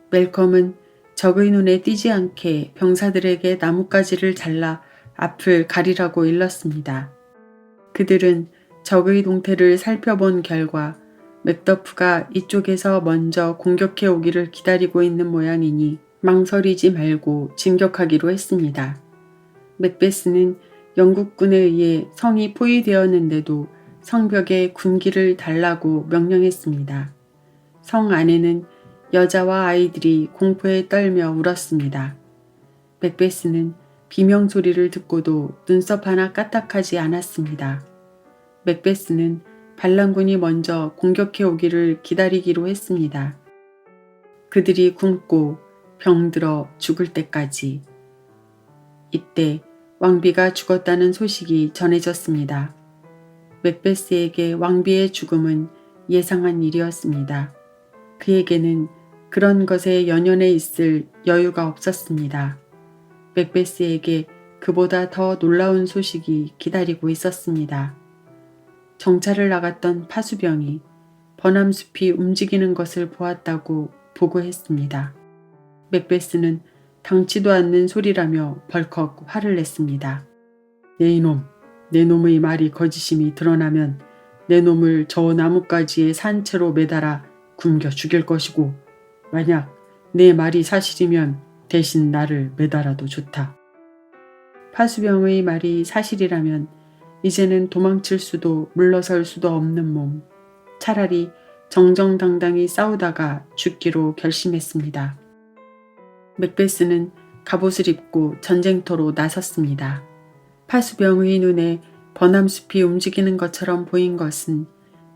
멜컴은 적의 눈에 띄지 않게 병사들에게 나뭇가지를 잘라 앞을 가리라고 일렀습니다. 그들은 적의 동태를 살펴본 결과 맥더프가 이쪽에서 먼저 공격해 오기를 기다리고 있는 모양이니 망설이지 말고 진격하기로 했습니다. 맥베스는 영국군에 의해 성이 포위되었는데도 성벽에 군기를 달라고 명령했습니다. 성 안에는 여자와 아이들이 공포에 떨며 울었습니다. 맥베스는 비명소리를 듣고도 눈썹 하나 까딱하지 않았습니다. 맥베스는 반란군이 먼저 공격해 오기를 기다리기로 했습니다. 그들이 굶고 병들어 죽을 때까지. 이때 왕비가 죽었다는 소식이 전해졌습니다. 맥베스에게 왕비의 죽음은 예상한 일이었습니다. 그에게는 그런 것에 연연해 있을 여유가 없었습니다. 맥베스에게 그보다 더 놀라운 소식이 기다리고 있었습니다. 정찰을 나갔던 파수병이 버남숲이 움직이는 것을 보았다고 보고했습니다. 맥베스는 당치도 않는 소리라며 벌컥 화를 냈습니다. 내 이놈, 내 놈의 말이 거짓임이 드러나면 내 놈을 저 나뭇가지에 산채로 매달아 굶겨 죽일 것이고 만약 내 말이 사실이면 대신 나를 매달아도 좋다. 파수병의 말이 사실이라면 이제는 도망칠 수도 물러설 수도 없는 몸. 차라리 정정당당히 싸우다가 죽기로 결심했습니다. 맥베스는 갑옷을 입고 전쟁터로 나섰습니다. 파수병의 눈에 버남숲이 움직이는 것처럼 보인 것은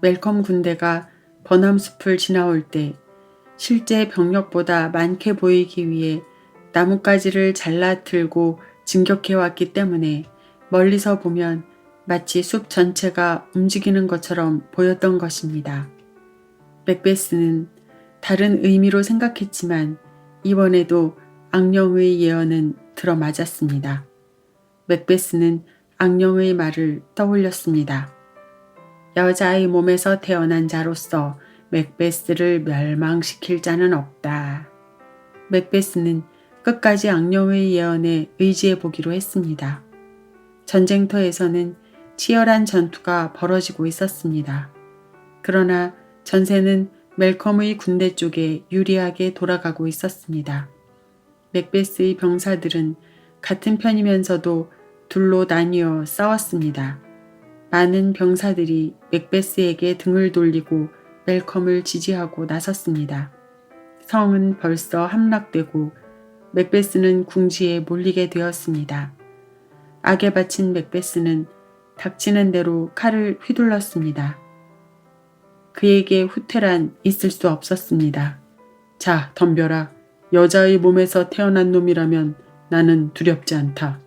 멜컴 군대가 버남숲을 지나올 때 실제 병력보다 많게 보이기 위해 나뭇가지를 잘라 틀고 진격해왔기 때문에 멀리서 보면 마치 숲 전체가 움직이는 것처럼 보였던 것입니다. 맥베스는 다른 의미로 생각했지만 이번에도 악령의 예언은 들어맞았습니다. 맥베스는 악령의 말을 떠올렸습니다. 여자의 몸에서 태어난 자로서 맥베스를 멸망시킬 자는 없다. 맥베스는 끝까지 악령의 예언에 의지해 보기로 했습니다. 전쟁터에서는 치열한 전투가 벌어지고 있었습니다. 그러나 전세는 멜컴의 군대 쪽에 유리하게 돌아가고 있었습니다. 맥베스의 병사들은 같은 편이면서도 둘로 나뉘어 싸웠습니다. 많은 병사들이 맥베스에게 등을 돌리고 멜컴을 지지하고 나섰습니다. 성은 벌써 함락되고 맥베스는 궁지에 몰리게 되었습니다. 악에 바친 맥베스는 닥치는 대로 칼을 휘둘렀습니다. 그에게 후퇴란 있을 수 없었습니다. 자, 덤벼라. 여자의 몸에서 태어난 놈이라면 나는 두렵지 않다.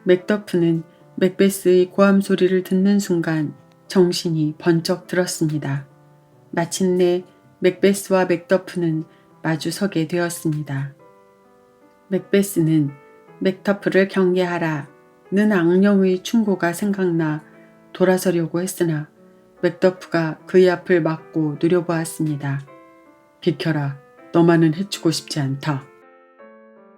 맥더프는 맥베스의 고함 소리를 듣는 순간 정신이 번쩍 들었습니다. 마침내 맥베스와 맥더프는 마주 서게 되었습니다. 맥베스는 맥더프를 경계하라 는 악령의 충고가 생각나 돌아서려고 했으나 맥더프가 그의 앞을 막고 노려보았습니다. 비켜라. 너만은 해치고 싶지 않다.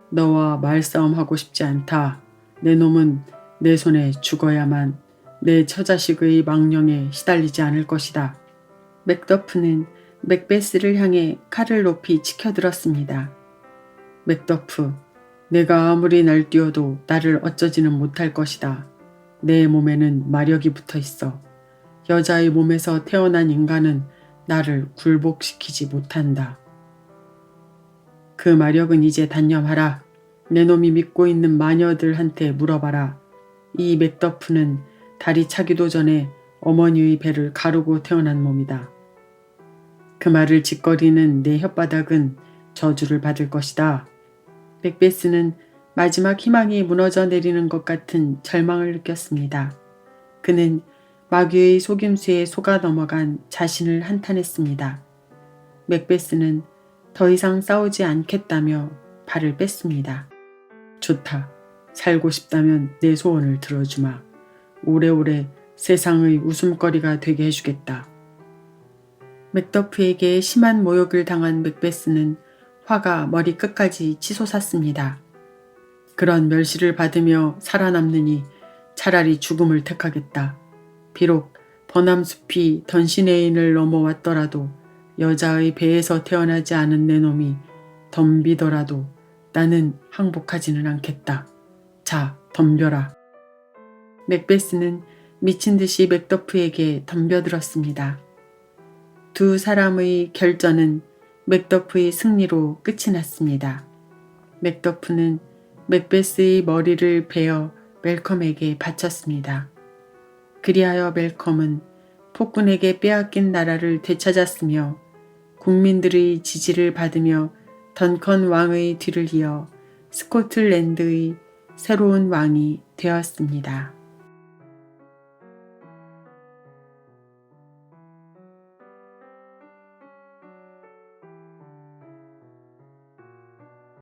너와 말싸움하고 싶지 않다. 내 놈은 내 손에 죽어야만 내 처자식의 망령에 시달리지 않을 것이다. 맥더프는 맥베스를 향해 칼을 높이 치켜들었습니다. 맥더프, 내가 아무리 날뛰어도 나를 어쩌지는 못할 것이다. 내 몸에는 마력이 붙어 있어. 여자의 몸에서 태어난 인간은 나를 굴복시키지 못한다. 그 마력은 이제 단념하라. 내 놈이 믿고 있는 마녀들한테 물어봐라. 이 맥더프는 다리 차기도 전에 어머니의 배를 가르고 태어난 몸이다. 그 말을 짓거리는 내 혓바닥은 저주를 받을 것이다. 맥베스는 마지막 희망이 무너져 내리는 것 같은 절망을 느꼈습니다. 그는 마귀의 속임수에 속아 넘어간 자신을 한탄했습니다. 맥베스는 더 이상 싸우지 않겠다며 발을 뺐습니다. 좋다. 살고 싶다면 내 소원을 들어주마. 오래오래 세상의 웃음거리가 되게 해주겠다. 맥더프에게 심한 모욕을 당한 맥베스는 화가 머리 끝까지 치솟았습니다. 그런 멸시를 받으며 살아남느니 차라리 죽음을 택하겠다. 비록 버남숲이 던시네인을 넘어왔더라도 여자의 배에서 태어나지 않은 내 놈이 덤비더라도 나는 항복하지는 않겠다. 자, 덤벼라. 맥베스는 미친 듯이 맥더프에게 덤벼들었습니다. 두 사람의 결전은 맥더프의 승리로 끝이 났습니다. 맥더프는 맥베스의 머리를 베어 멜컴에게 바쳤습니다. 그리하여 멜컴은 폭군에게 빼앗긴 나라를 되찾았으며 국민들의 지지를 받으며 던컨 왕의 뒤를 이어 스코틀랜드의 새로운 왕이 되었습니다.